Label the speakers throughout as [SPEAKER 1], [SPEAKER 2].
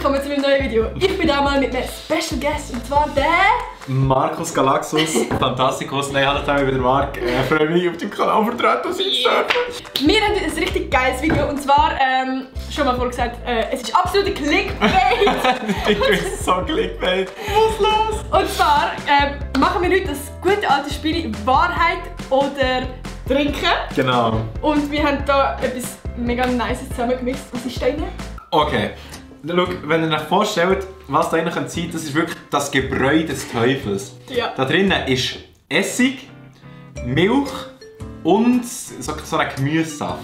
[SPEAKER 1] willkommen zu meinem neuen Video. Ich bin da mal mit einem Special Guest und zwar der...
[SPEAKER 2] Markus Galaxus, Fantasticus. Nein, hallo zusammen, ich bin der Marc. Ich freue mich auf dem Kanal vertreten sein zu dürfen.
[SPEAKER 1] Wir haben ein richtig geiles Video und zwar, schon mal vorher gesagt, es ist absolute Clickbait.
[SPEAKER 2] Ich bin so Clickbait. Was ist los?
[SPEAKER 1] Und zwar machen wir heute das gute alte Spiel Wahrheit oder Trinken.
[SPEAKER 2] Genau.
[SPEAKER 1] Und wir haben da etwas mega Nices zusammengemixt. Was ist da drin?
[SPEAKER 2] Okay. Schau, wenn ihr euch vorstellt, was da drin sein könnte, das ist wirklich das Gebräu des Teufels.
[SPEAKER 1] Ja.
[SPEAKER 2] Da drinnen ist Essig, Milch und so ein Gemüsesaft.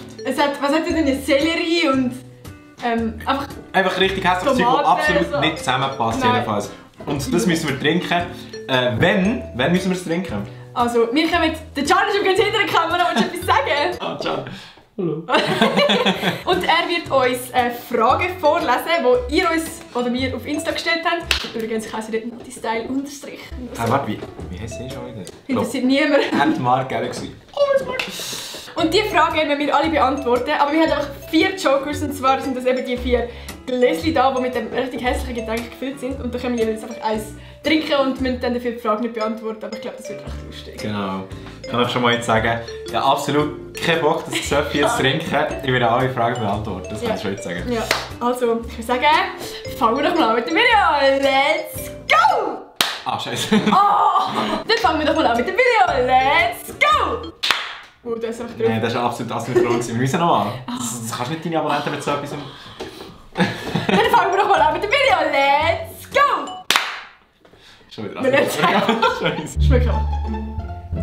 [SPEAKER 1] Was hat denn Sellerie und
[SPEAKER 2] Einfach richtig hässliches Zeug, das absolut
[SPEAKER 1] so
[SPEAKER 2] nicht zusammenpasst
[SPEAKER 1] Nein.
[SPEAKER 2] jedenfalls. Und das müssen wir trinken. Wenn müssen wir es trinken?
[SPEAKER 1] Also, wir kommen... Der Can ist übrigens hinter der Kamera, willst du etwas sagen?
[SPEAKER 2] Ah, Can. Hallo.
[SPEAKER 1] Und er wird uns Fragen vorlesen, die ihr uns oder mir auf Insta gestellt habt. Übrigens, ich heiße dort Nati-Style unterstrich.
[SPEAKER 2] Hey, warte, wie heisst sie schon wieder?
[SPEAKER 1] Interessiert niemand.
[SPEAKER 2] Hat Marc gewesen. Oh, was Marc?
[SPEAKER 1] Und diese Fragen werden wir alle beantworten, aber wir haben einfach 4 Jokers und zwar sind das eben die 4 Gläschen da, die mit dem richtig hässlichen Getränk gefüllt sind. Und da können wir jeweils einfach eins trinken und müssen dann dafür die Frage nicht beantworten, aber ich glaube, das wird recht lustig.
[SPEAKER 2] Genau. Ich kann euch schon mal jetzt sagen, ich habe absolut keinen Bock, das Gesöff jetzt zu trinken. Ich werde alle Fragen beantworten, das kann ich schon jetzt sagen.
[SPEAKER 1] Ja, also ich würde sagen, fangen wir doch mal an mit dem Video. Let's go!
[SPEAKER 2] Ah, scheiße.
[SPEAKER 1] Oh, dann fangen wir doch mal an mit dem Video. Let's go! Oh, das ist echt
[SPEAKER 2] Nein, das ist absolut asynchron. Wir müssen nochmal. Das kannst du nicht deine Abonnenten mit so etwas...
[SPEAKER 1] Dann fangen wir doch mal an mit dem Video. Let's go!
[SPEAKER 2] Schon wieder
[SPEAKER 1] asynchron.
[SPEAKER 2] Scheiße.
[SPEAKER 1] Schmeckt auch.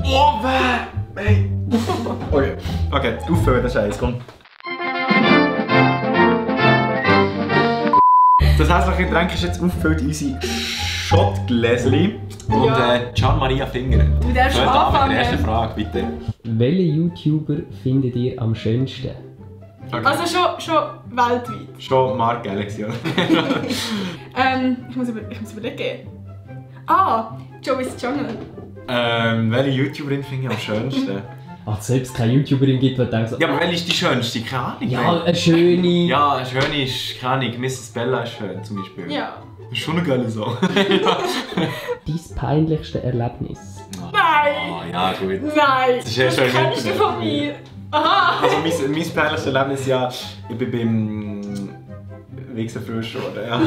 [SPEAKER 2] Oh, hey. Okay. Okay, auffüllen den Scheiß, komm. Das hässliche Getränk ist jetzt aufgefüllt in unsere Schottgläschen und
[SPEAKER 1] Ja.
[SPEAKER 2] Gian Maria Finger.
[SPEAKER 1] Du darfst
[SPEAKER 2] Fällt an mit
[SPEAKER 1] anfangen.
[SPEAKER 2] der ersten Frage, bitte.
[SPEAKER 3] Welchen YouTuber findet ihr am schönsten?
[SPEAKER 2] Okay.
[SPEAKER 1] Also schon weltweit.
[SPEAKER 2] Schon Marc Galaxy, oder?
[SPEAKER 1] Ich muss überlegen. Ah, Joey's Jungle.
[SPEAKER 2] Welche YouTuberin finde ich am schönsten?
[SPEAKER 3] Ach, selbst es keine YouTuberin gibt, die denkt so,
[SPEAKER 2] Ja, aber welche ist die schönste? Keine Ahnung.
[SPEAKER 3] ja, eine schöne.
[SPEAKER 2] Ja, eine schöne ist, keine Ahnung, Mrs. Bella ist schön zum Beispiel.
[SPEAKER 1] Ja.
[SPEAKER 2] Das ist schon eine geile Sache.
[SPEAKER 3] Dein peinlichste Erlebnis?
[SPEAKER 1] Nein!
[SPEAKER 2] Oh, ja, gut.
[SPEAKER 1] Nein!
[SPEAKER 2] Das ist ja schon im
[SPEAKER 1] kennst du
[SPEAKER 2] Internet.
[SPEAKER 1] von mir. Aha!
[SPEAKER 2] Also mein peinlichstes Erlebnis, ja, ich bin beim Wichsen frisch geworden, ja.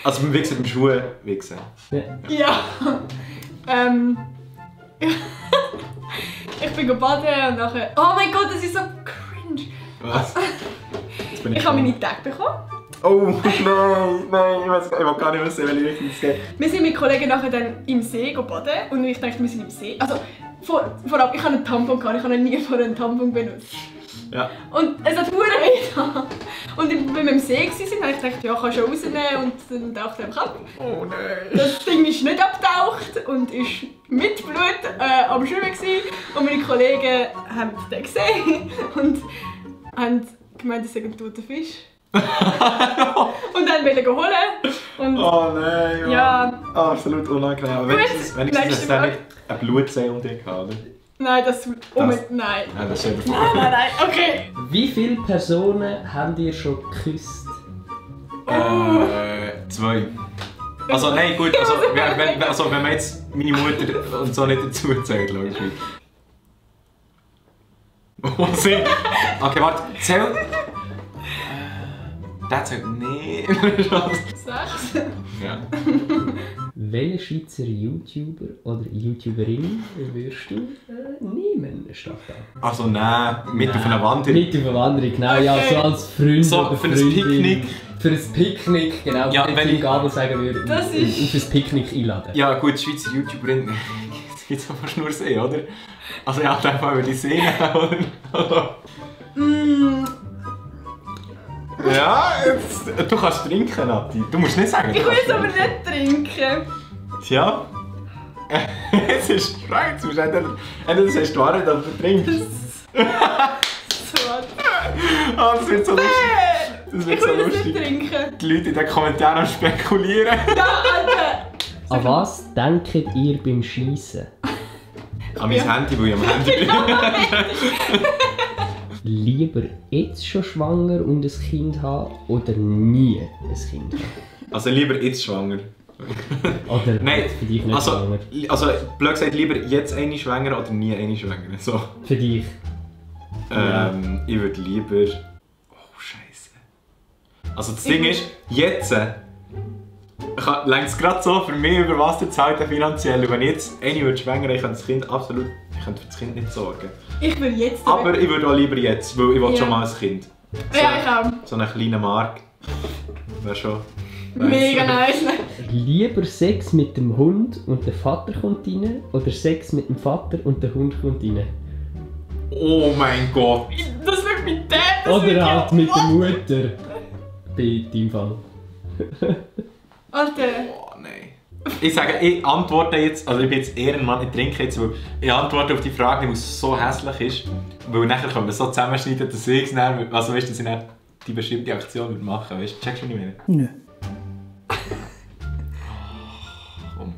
[SPEAKER 2] Also beim Wichsen, beim Schuhen wichsen.
[SPEAKER 3] Ja.
[SPEAKER 1] Ja. Ich bin baden und nachher... Oh mein Gott, das ist so cringe.
[SPEAKER 2] Was? Jetzt bin
[SPEAKER 1] Ich habe meine Tag bekommen.
[SPEAKER 2] Oh nein, ich will gar nicht wissen, welche Richtung es geht.
[SPEAKER 1] Wir sind mit Kollegen nachher dann im See baden und ich dachte, wir sind im See. Also vorab, ich habe einen Tampon gehabt, ich habe noch nie vorher einen Tampon benutzt.
[SPEAKER 2] Ja.
[SPEAKER 1] Und es hat verdammt weh getan. Und wenn wir im See waren, habe ich gedacht, ja, kannst du rausnehmen und dann taucht er einfach ab.
[SPEAKER 2] Oh nein.
[SPEAKER 1] Das Ding ist nicht abgetaucht und ist mit Blut am Schwimmen gewesen. Und meine Kollegen haben den gesehen und haben gemeint, das sei ein toter Fisch. Und dann wollen wir holen. Und
[SPEAKER 2] Oh nein, Mann.
[SPEAKER 1] Ja.
[SPEAKER 2] Absolut unangenehm. Aber wenigstens
[SPEAKER 1] nächste
[SPEAKER 2] ist es
[SPEAKER 1] Frage.
[SPEAKER 2] nicht ein Blutsee um dich gehabt, oder?
[SPEAKER 1] nein, das... Oh mein... Nein.
[SPEAKER 2] Ja, das ist eben
[SPEAKER 1] Nein, okay.
[SPEAKER 3] Wie viele Personen habt ihr schon geküsst?
[SPEAKER 2] 2. Also nein, gut, also, wenn man jetzt meine Mutter und so nicht dazu zählt, logisch. Was ich? Okay, warte, zähl. Der zählt nicht.
[SPEAKER 1] 6.
[SPEAKER 2] Ja.
[SPEAKER 3] Welchen Schweizer YouTuber oder YouTuberin würdest du nehmen, Stefan?
[SPEAKER 2] Also nein, mit auf einer Wanderung.
[SPEAKER 3] Mit auf eine Wanderung, genau. Ja, so als Freund
[SPEAKER 2] So,
[SPEAKER 3] oder
[SPEAKER 2] für ein
[SPEAKER 3] Freundin.
[SPEAKER 2] Picknick.
[SPEAKER 3] Für ein Picknick, genau.
[SPEAKER 2] Ja,
[SPEAKER 3] wenn
[SPEAKER 2] wenn
[SPEAKER 3] Tim
[SPEAKER 2] ich-
[SPEAKER 3] Gabel sagen würde,
[SPEAKER 1] Das ist-
[SPEAKER 3] auf ein Picknick einladen.
[SPEAKER 2] Ja gut, Schweizer YouTuberin, das gibt es fast nur sehen, oder? Also ja, dann mal über die sehen, oder? Ja, jetzt, du kannst trinken, Nati. Du musst nicht sagen, du
[SPEAKER 1] Ich will
[SPEAKER 2] kannst
[SPEAKER 1] es aber
[SPEAKER 2] trinken.
[SPEAKER 1] nicht trinken.
[SPEAKER 2] Tja. Jetzt ist die Frage, jetzt musst du entweder das hast du Wahrheit, oder du trinkst.
[SPEAKER 1] So.
[SPEAKER 2] Ah, das wird so lustig. Das
[SPEAKER 1] Ich
[SPEAKER 2] wird so
[SPEAKER 1] will es nicht
[SPEAKER 2] lustig.
[SPEAKER 1] trinken.
[SPEAKER 2] Die Leute in den Kommentaren am spekulieren.
[SPEAKER 1] Ja, Alter.
[SPEAKER 3] An was denkt ihr beim Schiessen?
[SPEAKER 2] An mein Handy, wo ich am Handy bin.
[SPEAKER 3] lieber jetzt schon schwanger und ein Kind haben oder nie ein Kind haben?
[SPEAKER 2] Also lieber jetzt schwanger.
[SPEAKER 3] Oder
[SPEAKER 2] Nein,
[SPEAKER 3] für dich nicht
[SPEAKER 2] also,
[SPEAKER 3] schwanger?
[SPEAKER 2] also blöd gesagt, lieber jetzt eine schwanger oder nie eine schwanger. So.
[SPEAKER 3] Für dich?
[SPEAKER 2] Ich würde lieber... Oh, Scheiße. Also das Ding ist, jetzt... Längt es gerade so für mich über Wasser zu halten finanziell. Und wenn ich jetzt eine würde schwängern, ich könnte das Kind absolut... Ich könnte für das Kind nicht sorgen.
[SPEAKER 1] Ich will jetzt.
[SPEAKER 2] Aber ich würde auch lieber jetzt, weil ich will schon mal ein Kind. So
[SPEAKER 1] Ja, ich auch.
[SPEAKER 2] So einen kleinen Mark. Wäre schon...
[SPEAKER 1] Mega nice.
[SPEAKER 3] Lieber Sex mit dem Hund und der Vater kommt rein oder Sex mit dem Vater und der Hund kommt rein?
[SPEAKER 2] Oh mein Gott!
[SPEAKER 1] Das wird mit dem.
[SPEAKER 3] Oder halt mit der Mutter. Bei deinem Fall.
[SPEAKER 1] Alter.
[SPEAKER 2] Oh nein. Ich sage, ich antworte jetzt, also ich bin jetzt Ehrenmann, ich trinke jetzt, weil ich antworte auf die Frage, die so hässlich ist, weil nachher können wir so zusammenschneiden, dass ich es dann, also weißt du, dass ich dann die bestimmte Aktion machen würde, weißt du, checkst du nicht mehr?
[SPEAKER 4] Nö.
[SPEAKER 2] Komm.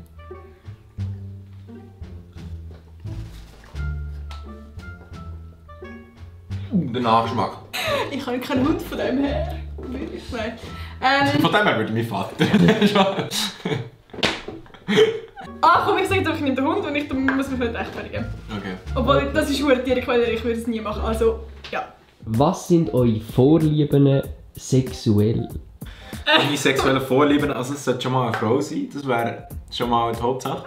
[SPEAKER 2] Der Nachgeschmack.
[SPEAKER 1] Ich habe keinen Hund von dem her. Wirklich, nein.
[SPEAKER 2] Von dem her würde mein Vater.
[SPEAKER 1] Komm, ich sage doch, ich nehme den Hund und ich muss mich nicht rechtfertigen.
[SPEAKER 2] Okay.
[SPEAKER 1] Obwohl, das ist eine Tierquelle, ich würde es nie machen. Also, ja.
[SPEAKER 3] Was sind eure Vorlieben sexuell?
[SPEAKER 2] Meine sexuellen Vorlieben, also es sollte schon mal eine Frau sein, das wäre schon mal eine Hauptsache.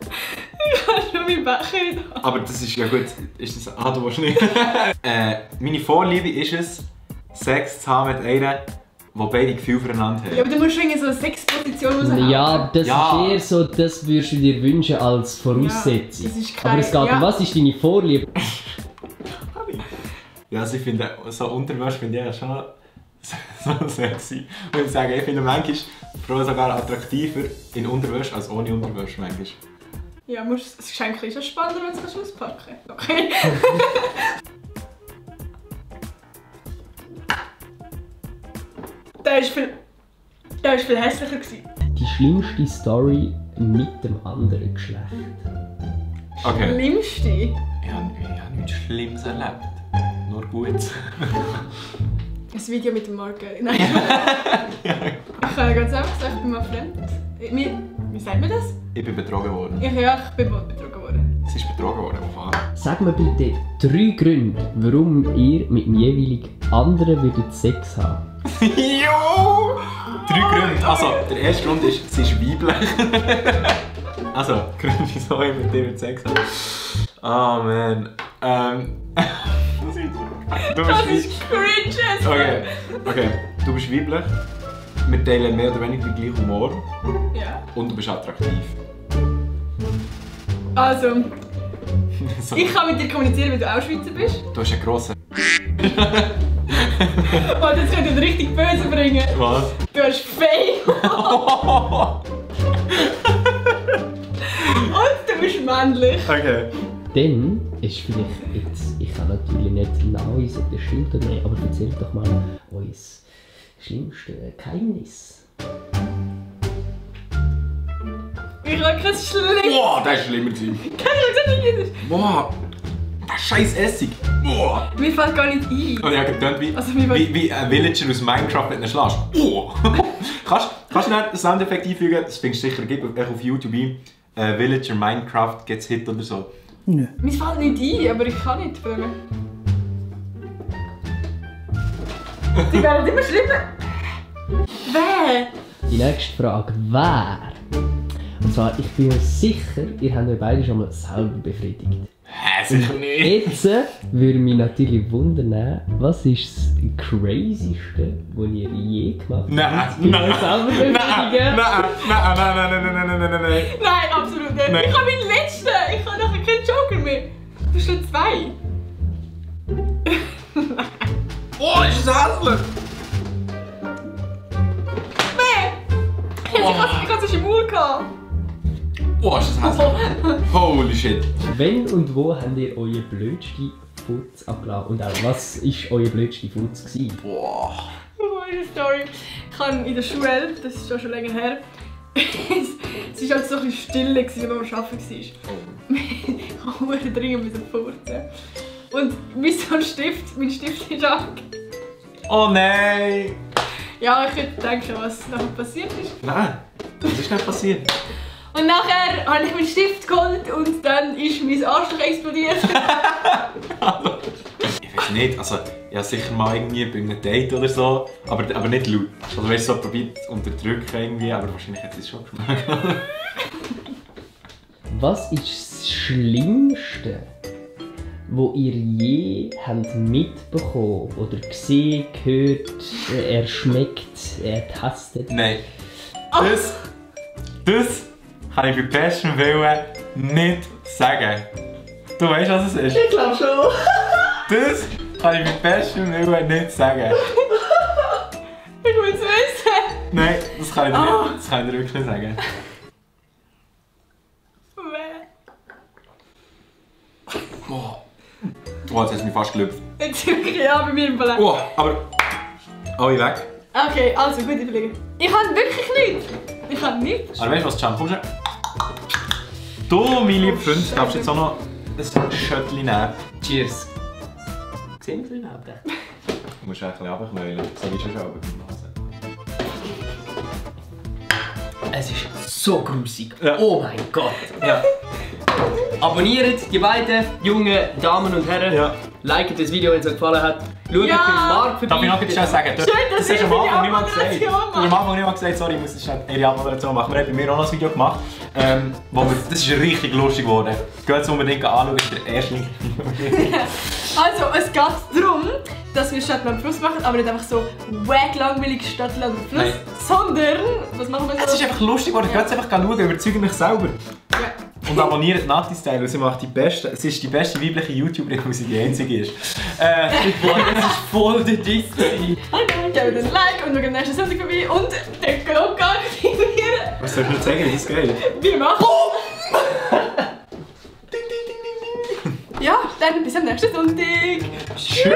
[SPEAKER 1] Ich habe schon meinen Becher in der Hand.
[SPEAKER 2] Aber das ist ja gut, ist das... Ah, du willst nicht. Meine Vorliebe ist es, Sex zu haben mit einer, die beide Gefühle füreinander haben.
[SPEAKER 1] Ja, aber du musst irgendwie so eine Sexposition raushauen.
[SPEAKER 3] Ja, das
[SPEAKER 2] Ja.
[SPEAKER 3] ist eher so, das würdest du dir wünschen als Voraussetzung.
[SPEAKER 1] Ja, das ist kein-
[SPEAKER 3] Aber es geht
[SPEAKER 1] ja.
[SPEAKER 3] um, was ist deine Vorliebe?
[SPEAKER 2] Ja, also ich finde, so Unterwäsche finde ich schon so sexy. Und ich sage, ich finde manchmal Frauen sogar attraktiver in Unterwäsche als ohne Unterwäsche manchmal.
[SPEAKER 1] Ja, das Geschenk ist ja spannender, wenn du es auspacken kannst. Okay. Der war viel hässlicher gewesen.
[SPEAKER 3] Die schlimmste Story mit dem anderen Geschlecht.
[SPEAKER 2] Okay.
[SPEAKER 1] Schlimmste?
[SPEAKER 2] Ich habe nichts Schlimmes erlebt. Nur Gutes.
[SPEAKER 1] Ein Video mit dem Marke. Nein. Ich habe ganz einfach gesagt, ich bin mal fremd. Wie sagt man das?
[SPEAKER 2] Ich bin betrogen worden.
[SPEAKER 1] Ich bin mal betrogen worden.
[SPEAKER 2] Sie ist betrogen worden, auf Fahrt.
[SPEAKER 3] Sag mir bitte 3 Gründe, warum ihr mit dem jeweiligen anderen würdet Sex haben.
[SPEAKER 2] Jo! 3 Gründe. Also, der erste Grund ist, sie ist weiblich. Also, Grund, wieso ich mit dir Sex habe. Oh man. Du
[SPEAKER 1] Das
[SPEAKER 2] bist
[SPEAKER 1] ist cringe as
[SPEAKER 2] Okay, okay. Du bist weiblich. Wir teilen mehr oder weniger den gleichen Humor.
[SPEAKER 1] Ja.
[SPEAKER 2] Und du bist attraktiv.
[SPEAKER 1] Also,
[SPEAKER 2] So.
[SPEAKER 1] ich kann mit dir kommunizieren, weil du auch Schweizer bist.
[SPEAKER 2] Du hast einen grossen...
[SPEAKER 1] Und jetzt könnt ihr ihn richtig böse bringen.
[SPEAKER 2] Was?
[SPEAKER 1] Du hast Fame. Und du bist männlich.
[SPEAKER 2] Okay.
[SPEAKER 3] Dann ist vielleicht jetzt, ich kann natürlich nicht nachweisen, ob das stimmt oder nicht, aber erzählt doch mal euer schlimmstes Geheimnis.
[SPEAKER 1] Ich habe kein Schlimm.
[SPEAKER 2] Boah, das war schlimmer gewesen. Boah, das scheiß Essig. Boah.
[SPEAKER 1] Mir fällt gar nicht ein.
[SPEAKER 2] Und ich habe gedacht, wie,
[SPEAKER 1] Also, wie-
[SPEAKER 2] wie ein Villager aus Minecraft mit einem Schlag. Oh. kannst du schnell einen Soundeffekt einfügen? Das findest du sicher, gib auf YouTube ein. Villager Minecraft gets Hit oder so.
[SPEAKER 4] Nö.
[SPEAKER 1] Mir fällt nicht ein, aber ich kann nicht. Von dem her. Die werden immer schlimmer. Wer?
[SPEAKER 3] Die nächste Frage, wer? Und zwar, ich bin mir sicher, ihr habt euch beide schon mal selber befriedigt.
[SPEAKER 2] Hä, sicher nicht.
[SPEAKER 3] Jetzt würde mich natürlich wundern, was ist das Crazyste, was ihr je gemacht habt?
[SPEAKER 2] Nein,
[SPEAKER 3] Ich
[SPEAKER 2] nein,
[SPEAKER 3] will selber
[SPEAKER 2] nein,
[SPEAKER 3] befriedigen.
[SPEAKER 1] Nein, absolut nicht.
[SPEAKER 2] Nein.
[SPEAKER 1] Ich habe meinen letzten. Ich habe nachher keinen Joker mehr. Du bist schon 2.
[SPEAKER 2] Oh, ist das hässlich.
[SPEAKER 1] Wer? Ich hatte es im Maul gehabt.
[SPEAKER 2] Oh, ist das hässlich. Holy shit.
[SPEAKER 3] Wenn und wo habt ihr euer blödste Futz abgeladen? Und auch, was war euer blödste Futz gewesen?
[SPEAKER 2] Boah.
[SPEAKER 1] Meine Story. Ich habe in der Schule, das ist schon länger her, es war halt so ein bisschen still, als man am Arbeiten war. Ich musste dringend furzen. und mein Stift ist ab.
[SPEAKER 2] Oh nein!
[SPEAKER 1] Ja, ich könnte denken, was nachher passiert ist.
[SPEAKER 2] Nein, das ist nicht passiert.
[SPEAKER 1] Und nachher habe ich meinen Stift geholt und dann ist mein Arschloch explodiert.
[SPEAKER 2] Ich weiß nicht, also ich habe sicher mal irgendwie bei einem Date oder so, aber nicht laut. Also weißt du, so probiert zu unterdrücken irgendwie, aber wahrscheinlich hat es schon geschmeckt.
[SPEAKER 3] Was ist das Schlimmste, was ihr je habt mitbekommen oder gesehen, gehört, erschmeckt, ertastet?
[SPEAKER 2] Nein. Das kann ich bei bestem Willen nicht sagen. Du weißt, was es ist?
[SPEAKER 3] Ich glaube schon.
[SPEAKER 2] Das kann ich bei bestem Willen nicht sagen.
[SPEAKER 1] Ich will es wissen.
[SPEAKER 2] Nein, das kann ich dir, nicht, das kann ich dir wirklich nicht sagen. Oh, jetzt hast du mich fast gelüpft.
[SPEAKER 1] Jetzt wirklich ja bei mir im Fall.
[SPEAKER 2] Oh, aber... Alle weg.
[SPEAKER 1] Okay, also gut überlegen. Ich habe wirklich nichts. Ich habe nichts.
[SPEAKER 2] Aber weißt du was, Can? Komm schon. Du, mein lieber Freund, darfst jetzt auch noch ein Schöttchen nehmen.
[SPEAKER 3] Cheers. Sehen wir es überhaupt?
[SPEAKER 2] Du musst ein bisschen runterknäulen, so wie schon beim Nasen.
[SPEAKER 3] Es ist so grusig.
[SPEAKER 2] Ja.
[SPEAKER 3] Oh mein Gott.
[SPEAKER 2] Ja.
[SPEAKER 3] Abonniert die beiden jungen Damen und Herren.
[SPEAKER 2] Ja.
[SPEAKER 3] Liket das Video, wenn es euch gefallen hat. Schaut
[SPEAKER 1] Ja.
[SPEAKER 3] beim Markt vorbei.
[SPEAKER 2] Darf ich noch etwas schnell sagen?
[SPEAKER 1] Schön, dass
[SPEAKER 2] Das hast
[SPEAKER 1] ihr
[SPEAKER 2] du am
[SPEAKER 1] die
[SPEAKER 2] Anfang nicht mal gesagt.
[SPEAKER 1] Abmoderation
[SPEAKER 2] Du hast am Anfang nicht mal gesagt, sorry, ich muss jetzt schnell ihre Abmoderation machen. Wir haben bei mir auch noch ein Video gemacht. Das ist richtig lustig geworden. Geht es unbedingt anschauen, das ist der erste Link.
[SPEAKER 1] Also, es geht darum, dass wir Stadtland Plus machen, aber nicht einfach so wack langweilig Stadtland Plus,
[SPEAKER 2] Nein.
[SPEAKER 1] sondern, was machen wir so?
[SPEAKER 2] Es ist einfach lustig geworden, geht einfach schauen, überzeugt mich selber.
[SPEAKER 1] Ja.
[SPEAKER 2] Und abonniert Nati Style, weil sie macht sie ist die beste weibliche YouTuberin, weil sie die einzige ist.
[SPEAKER 3] Das ist voll der Diss.
[SPEAKER 1] Gebt ein Like und schaut am nächsten Sonntag vorbei und den Glocke aktivieren.
[SPEAKER 2] Was soll ich noch sagen, das ist geil.
[SPEAKER 1] Wir machen. Ja, dann bis am nächsten Sonntag. Tschüss.